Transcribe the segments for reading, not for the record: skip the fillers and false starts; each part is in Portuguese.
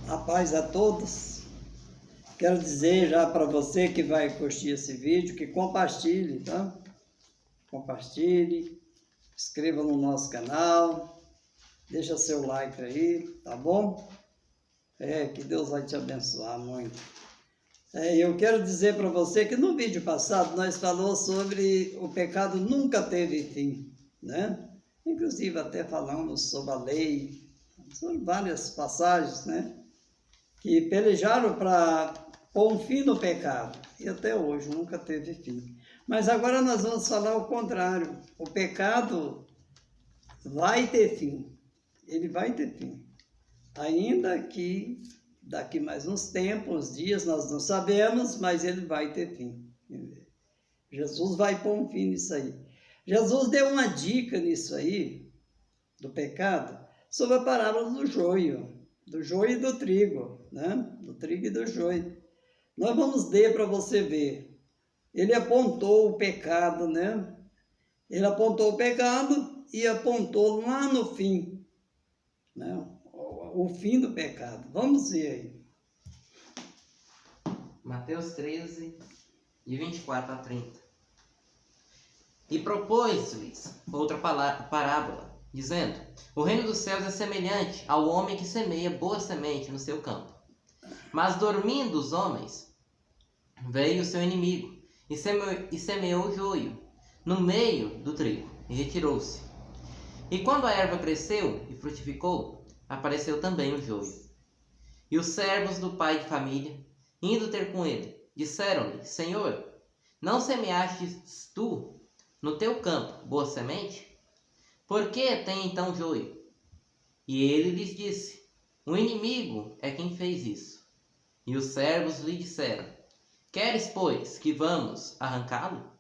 A paz a todos. Quero dizer já para você que vai curtir esse vídeo, que compartilhe, tá? Compartilhe, inscreva no nosso canal, deixa seu like aí, tá bom? Que Deus vai te abençoar muito. Eu quero dizer para você que no vídeo passado nós falamos sobre o pecado nunca teve fim, né? Inclusive até falamos sobre a lei, sobre várias passagens, né? Que pelejaram para pôr um fim no pecado, e até hoje nunca teve fim. Mas agora nós vamos falar o contrário. O pecado vai ter fim, ele vai ter fim. Ainda que daqui mais uns tempos, uns dias, nós não sabemos, mas ele vai ter fim. Jesus vai pôr um fim nisso aí. Jesus deu uma dica nisso aí, do pecado, sobre a parábola do joio e do trigo, né? Do trigo e do joio. Nós vamos ler para você ver. Ele apontou o pecado, né? Ele apontou o pecado e apontou lá no fim, né? O fim do pecado. Vamos ver aí. Mateus 13, de 24 a 30. E propôs-lhes outra parábola, dizendo: O reino dos céus é semelhante ao homem que semeia boa semente no seu campo. Mas dormindo os homens, veio o seu inimigo e semeou o joio no meio do trigo e retirou-se. E quando a erva cresceu e frutificou, apareceu também o joio. E os servos do pai de família, indo ter com ele, disseram-lhe: Senhor, não semeastes tu no teu campo boa semente? Por que tem então joio? E ele lhes disse: O inimigo é quem fez isso. E os servos lhe disseram: Queres, pois, que vamos arrancá-lo?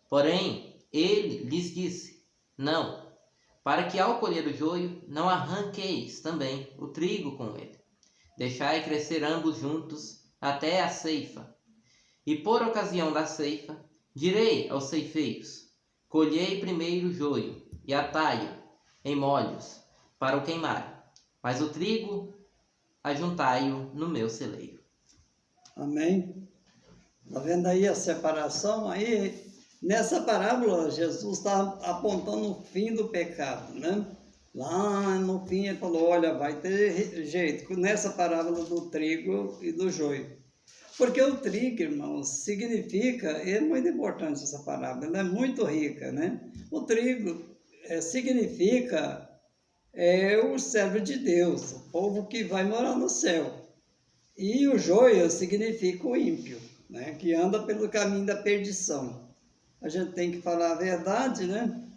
Porém, ele lhes disse: Não, para que ao colher o joio não arranqueis também o trigo com ele. Deixai crescer ambos juntos até a ceifa. E por ocasião da ceifa, direi aos ceifeiros: Colhei primeiro o joio e atai-o em molhos para o queimar, mas o trigo ajuntai-o no meu celeiro. Amém? Está vendo aí a separação? Aí, nessa parábola, Jesus está apontando o fim do pecado, né? Lá no fim ele falou: olha, vai ter jeito, nessa parábola do trigo e do joio. Porque o trigo, irmãos, significa, é muito importante essa parábola, ela é muito rica, né? O trigo significa o servo de Deus, o povo que vai morar no céu. E o joio significa o ímpio, né? Que anda pelo caminho da perdição. A gente tem que falar a verdade, né?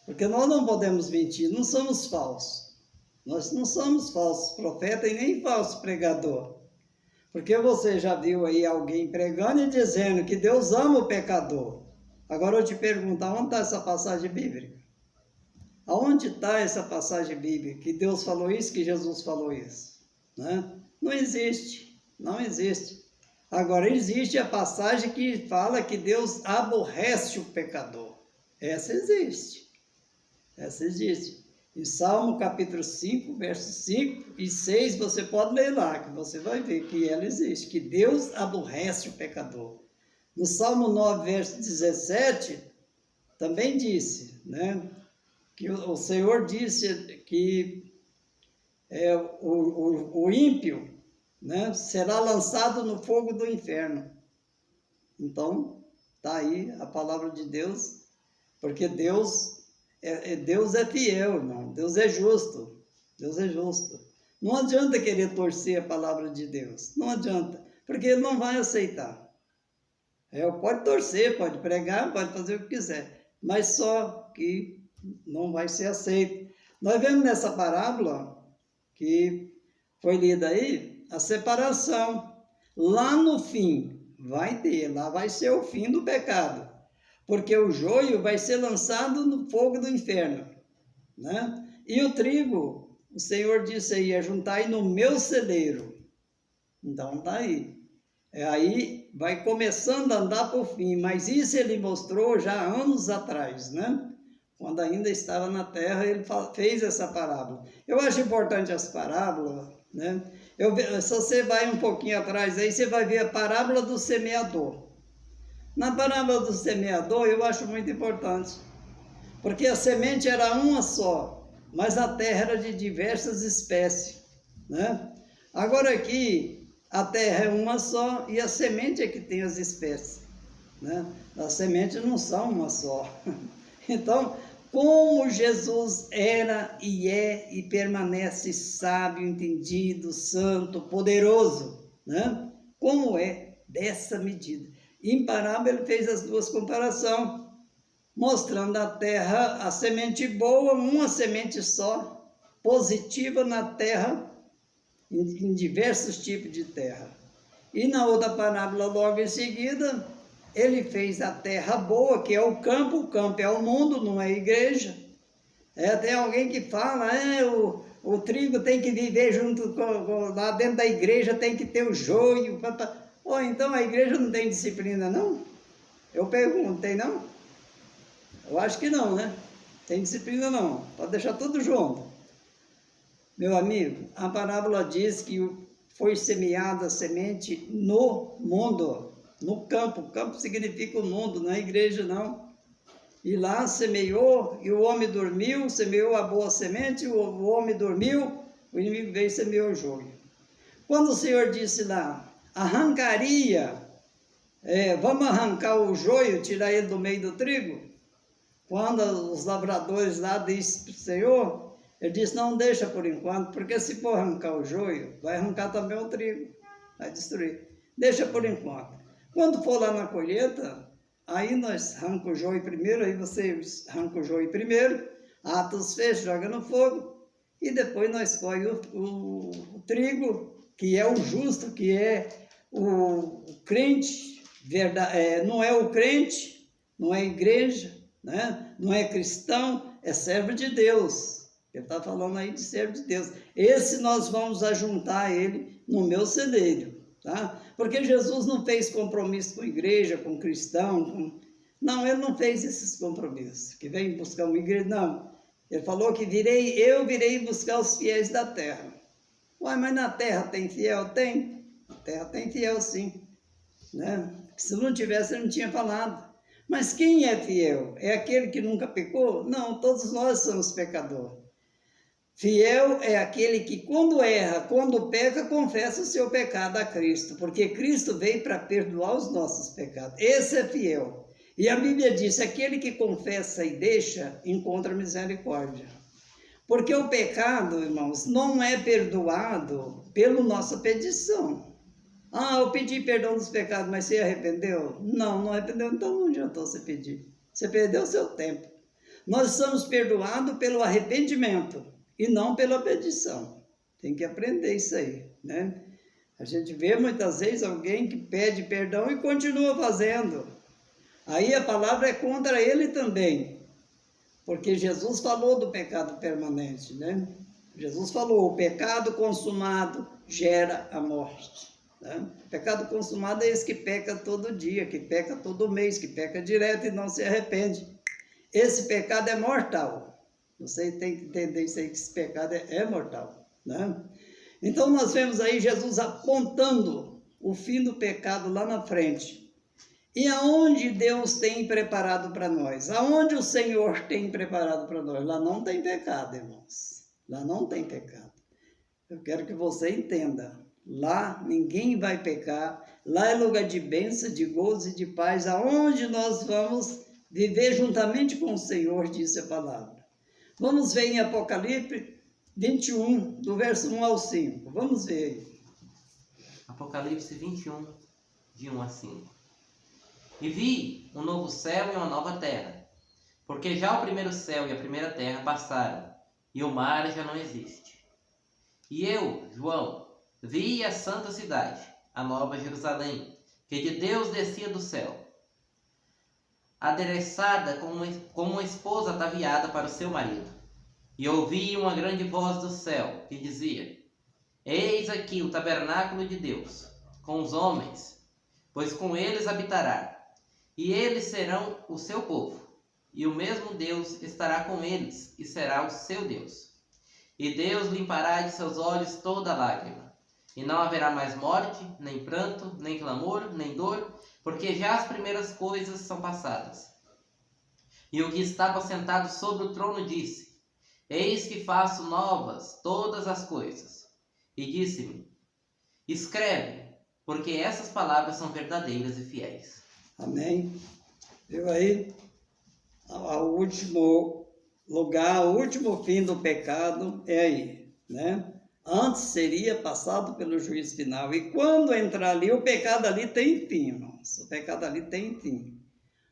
Porque nós não podemos mentir, não somos falsos. Nós não somos falsos profetas e nem falsos pregador. Porque você já viu aí alguém pregando e dizendo que Deus ama o pecador. Agora eu te pergunto, onde está essa passagem bíblica? Aonde está essa passagem bíblica que Deus falou isso, que Jesus falou isso? Né? Não existe, não existe. Agora existe a passagem que fala que Deus aborrece o pecador. Essa existe. Essa existe. Em Salmo capítulo 5, versos 5 e 6, você pode ler lá, que você vai ver que ela existe, que Deus aborrece o pecador. No Salmo 9, verso 17, também disse, né, que o Senhor disse que o ímpio, né, será lançado no fogo do inferno. Então, está aí a palavra de Deus, porque Deus é fiel, irmão. Deus é justo. Deus é justo. Não adianta querer torcer a palavra de Deus. Não adianta. Porque Ele não vai aceitar. Pode torcer, pode pregar, pode fazer o que quiser. Mas só que não vai ser aceito. Nós vemos nessa parábola que foi lida aí, a separação. Lá no fim, lá vai ser o fim do pecado. Porque o joio vai ser lançado no fogo do inferno, né? E o trigo, o Senhor disse aí, ajuntai no meu celeiro. Então está aí. Aí vai começando a andar por fim, mas isso ele mostrou já há anos atrás, né? Quando ainda estava na terra, ele fez essa parábola. Eu acho importante as parábolas, né? Se você vai um pouquinho atrás aí, você vai ver a parábola do semeador. Na parábola do semeador, eu acho muito importante, porque a semente era uma só, mas a terra era de diversas espécies, né? Agora aqui, a terra é uma só e a semente é que tem as espécies, né? As sementes não são uma só. Então, como Jesus era e é e permanece sábio, entendido, santo, poderoso, né? Como é dessa medida? Em parábola ele fez as duas comparações, mostrando a terra, a semente boa, uma semente só, positiva na terra, em diversos tipos de terra. E na outra parábola, logo em seguida, ele fez a terra boa, que é o campo é o mundo, não é a igreja. Tem alguém que fala, o trigo tem que viver junto lá dentro da igreja, tem que ter o joio. Ou então a igreja não tem disciplina, não? Eu pergunto, tem não? Eu acho que não, né? Tem disciplina não, pode deixar tudo junto. Meu amigo, a parábola diz que foi semeada a semente no mundo, no campo. O campo significa o mundo, não é a igreja não. E lá semeou, e o homem dormiu, semeou a boa semente, o homem dormiu, o inimigo veio e semeou o joio. Quando o Senhor disse lá, vamos arrancar o joio, tirar ele do meio do trigo, quando os lavradores lá dizem para o Senhor, ele disse, não deixa por enquanto, porque se for arrancar o joio, vai arrancar também o trigo, vai destruir. Deixa por enquanto. Quando for lá na colheita, aí nós arrancamos o joio primeiro, aí você arranca o joio primeiro, ata os feixes, joga no fogo, e depois nós põe o trigo, que é o justo, que é o crente, não é o crente, não é igreja, né? Não é cristão, é servo de Deus. Ele está falando aí de servo de Deus. Esse nós vamos ajuntar ele no meu celeiro, tá? Porque Jesus não fez compromisso com a igreja, com cristão, não, ele não fez esses compromissos, que vem buscar uma igreja, não. Ele falou que eu virei buscar os fiéis da terra. Uai, mas na terra tem fiel? Tem. Na terra tem fiel, sim. Né? Se não tivesse, ele não tinha falado. Mas quem é fiel? É aquele que nunca pecou? Não, todos nós somos pecadores. Fiel é aquele que quando erra, quando peca, confessa o seu pecado a Cristo, porque Cristo veio para perdoar os nossos pecados. Esse é fiel. E a Bíblia diz, aquele que confessa e deixa, encontra misericórdia. Porque o pecado, irmãos, não é perdoado pela nossa petição. Eu pedi perdão dos pecados, mas você arrependeu? Não arrependeu, então não adiantou você pedir. Você perdeu o seu tempo. Nós somos perdoados pelo arrependimento e não pela petição. Tem que aprender isso aí, né? A gente vê muitas vezes alguém que pede perdão e continua fazendo. Aí a palavra é contra ele também. Porque Jesus falou do pecado permanente, né? Jesus falou, o pecado consumado gera a morte. Né? O pecado consumado é esse que peca todo dia, que peca todo mês, que peca direto e não se arrepende. Esse pecado é mortal. Você tem que entender isso aí, que esse pecado é mortal. Né? Então nós vemos aí Jesus apontando o fim do pecado lá na frente. E aonde Deus tem preparado para nós? Aonde o Senhor tem preparado para nós? Lá não tem pecado, irmãos. Lá não tem pecado. Eu quero que você entenda. Lá ninguém vai pecar. Lá é lugar de bênção, de gozo e de paz. Aonde nós vamos viver juntamente com o Senhor, disse a palavra. Vamos ver em Apocalipse 21, do verso 1 ao 5. Vamos ver aí. Apocalipse 21, de 1 a 5. E vi um novo céu e uma nova terra, porque já o primeiro céu e a primeira terra passaram, e o mar já não existe. E eu, João, vi a santa cidade, a nova Jerusalém, que de Deus descia do céu, adereçada como uma esposa ataviada para o seu marido. E ouvi uma grande voz do céu, que dizia, eis aqui o tabernáculo de Deus, com os homens, pois com eles habitará. E eles serão o seu povo, e o mesmo Deus estará com eles e será o seu Deus. E Deus limpará de seus olhos toda lágrima, e não haverá mais morte, nem pranto, nem clamor, nem dor, porque já as primeiras coisas são passadas. E o que estava sentado sobre o trono disse: Eis que faço novas todas as coisas. E disse-me: Escreve, porque essas palavras são verdadeiras e fiéis. Amém. Viu aí? O último lugar, o último fim do pecado é aí, né? Antes seria passado pelo juízo final. E quando entrar ali, o pecado ali tem fim, irmãos. O pecado ali tem fim.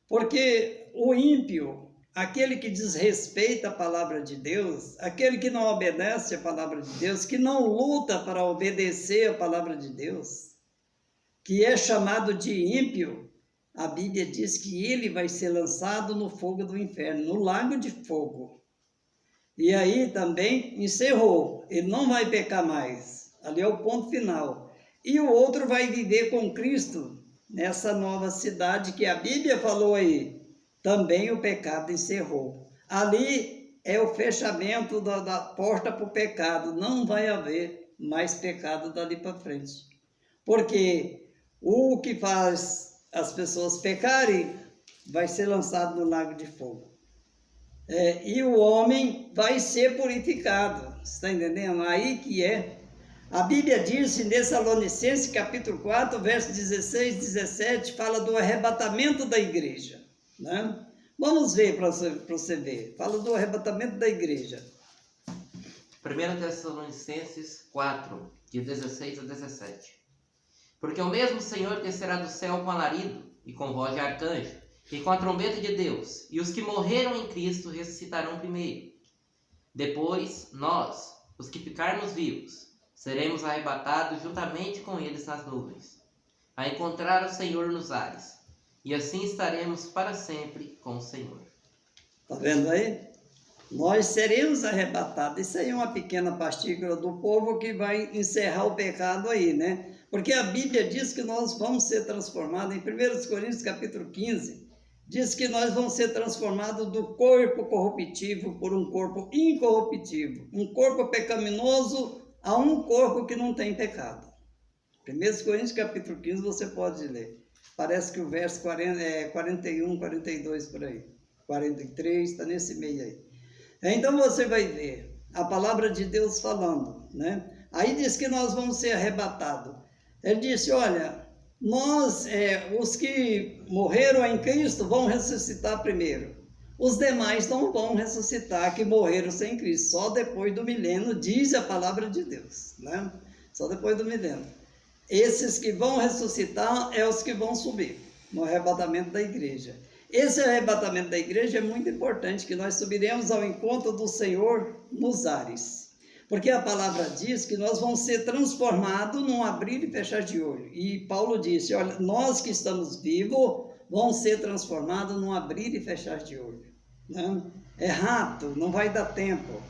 Porque o ímpio, aquele que desrespeita a palavra de Deus, aquele que não obedece a palavra de Deus, que não luta para obedecer a palavra de Deus, que é chamado de ímpio, a Bíblia diz que ele vai ser lançado no fogo do inferno, no lago de fogo. E aí também encerrou, ele não vai pecar mais, ali é o ponto final. E o outro vai viver com Cristo nessa nova cidade que a Bíblia falou aí, também o pecado encerrou. Ali é o fechamento da porta para o pecado, não vai haver mais pecado dali para frente. Porque o que faz as pessoas pecarem vai ser lançado no lago de fogo. E o homem vai ser purificado, está entendendo? Aí que é. A Bíblia diz em Tessalonicenses capítulo 4, versos 16 e 17, fala do arrebatamento da igreja, né? Vamos ver para você ver. Fala do arrebatamento da igreja. 1 Tessalonicenses 4, de 16 a 17. Porque o mesmo Senhor descerá do céu com alarido, e com voz de arcanjo, e com a trombeta de Deus, e os que morreram em Cristo ressuscitarão primeiro. Depois, nós, os que ficarmos vivos, seremos arrebatados juntamente com eles nas nuvens, a encontrar o Senhor nos ares, e assim estaremos para sempre com o Senhor. Está vendo aí? Nós seremos arrebatados. Isso aí é uma pequena partícula do povo que vai encerrar o pecado aí, né? Porque a Bíblia diz que nós vamos ser transformados, em 1 Coríntios capítulo 15, diz que nós vamos ser transformados do corpo corruptível por um corpo incorruptível, um corpo pecaminoso a um corpo que não tem pecado. 1 Coríntios capítulo 15 você pode ler. Parece que o verso 41, 42 por aí. 43, está nesse meio aí. Então você vai ver a palavra de Deus falando, né? Aí diz que nós vamos ser arrebatados. Ele disse, olha, nós, os que morreram em Cristo vão ressuscitar primeiro. Os demais não vão ressuscitar que morreram sem Cristo. Só depois do milênio, diz a palavra de Deus, né? Só depois do milênio. Esses que vão ressuscitar é os que vão subir no arrebatamento da igreja. Esse arrebatamento da igreja é muito importante, que nós subiremos ao encontro do Senhor nos ares. Porque a palavra diz que nós vamos ser transformados num abrir e fechar de olho. E Paulo disse, olha, nós que estamos vivos, vamos ser transformados num abrir e fechar de olho. Né? É rápido, não vai dar tempo.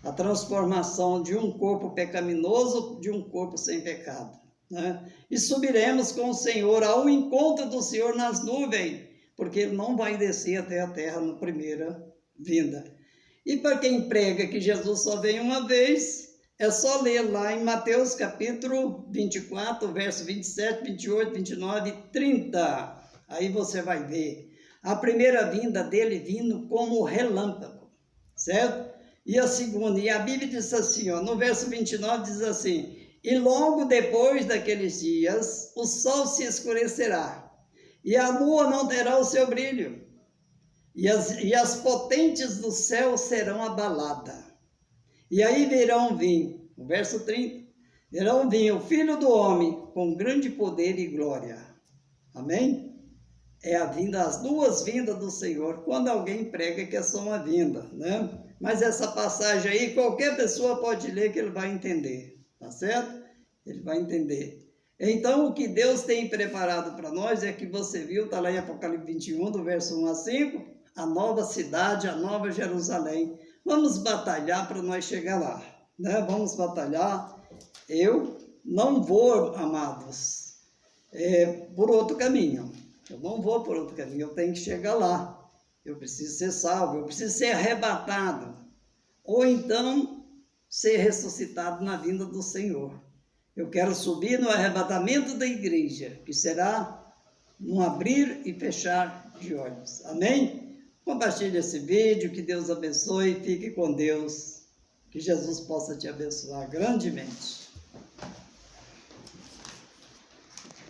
A transformação de um corpo pecaminoso de um corpo sem pecado. Né? E subiremos com o Senhor ao encontro do Senhor nas nuvens, porque ele não vai descer até a terra na primeira vinda. E para quem prega que Jesus só vem uma vez, é só ler lá em Mateus capítulo 24, verso 27, 28, 29 e 30. Aí você vai ver a primeira vinda dele vindo como relâmpago, certo? E a segunda, e a Bíblia diz assim, ó, no verso 29 diz assim, e logo depois daqueles dias, o sol se escurecerá, e a lua não terá o seu brilho, e as potentes do céu serão abaladas. E aí verão vir, o verso 30, verão vir o Filho do Homem com grande poder e glória. Amém? É a vinda, as duas vindas do Senhor, quando alguém prega que é só uma vinda, né? Mas essa passagem aí, qualquer pessoa pode ler que ele vai entender, tá certo? Ele vai entender. Então, o que Deus tem preparado para nós é que você viu, está lá em Apocalipse 21, do verso 1 a 5, a nova cidade, a nova Jerusalém. Vamos batalhar para nós chegar lá, né? Vamos batalhar. Eu não vou, amados, por outro caminho. Eu não vou por outro caminho, eu tenho que chegar lá. eu preciso ser salvo, eu preciso ser arrebatado, ou então ser ressuscitado na vinda do Senhor. Eu quero subir no arrebatamento da igreja, que será num abrir e fechar de olhos. Amém? Compartilhe esse vídeo, que Deus abençoe, fique com Deus, que Jesus possa te abençoar grandemente.